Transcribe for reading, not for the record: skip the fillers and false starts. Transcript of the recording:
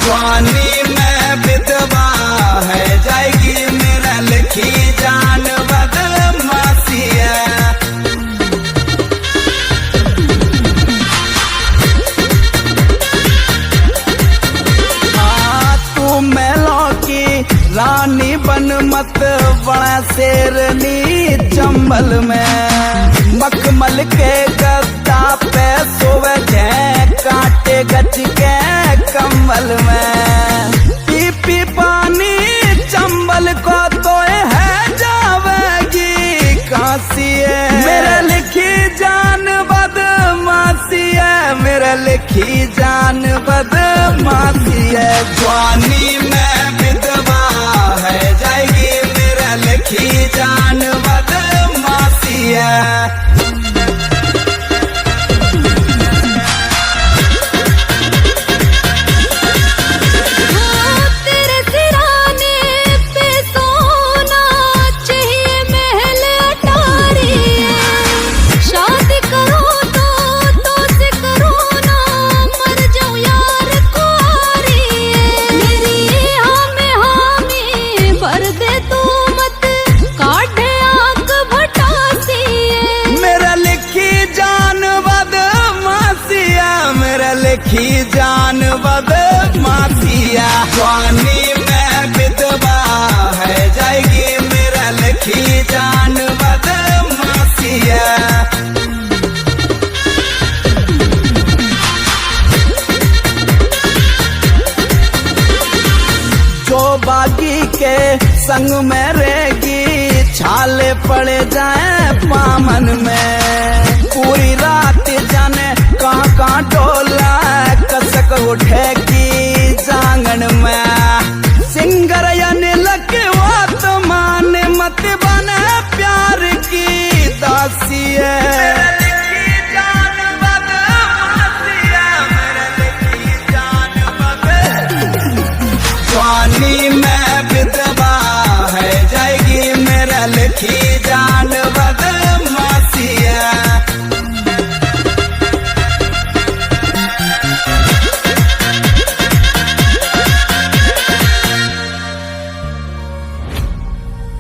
जवानी में विधवा है जाएगी मेरा लिखी जान बदमाशी है। तू मेलों की रानी बन मत बड़ा शेरनी चंबल में मखमल के गद्दा पे सोवे कांटे गच के कम्बल में पी पी पानी चंबल को तो है जावेगी काशी है। मेरा लिखी जान बदमाशी है, मेरा लिखी जान बदमाशी है। जवानी में विधवा है जाएगी मेरा लिखी जान बदमाशी है। लिखी जान बदमाशिया जवानी में विधवा है जाएगी मेरा लिखी जान बदमाशिया। जो बागी के संग में रहेगी छाले पड़ जाए पामन में पूरी रात जाने कहाँ कहाँ डोला कसक उठेगी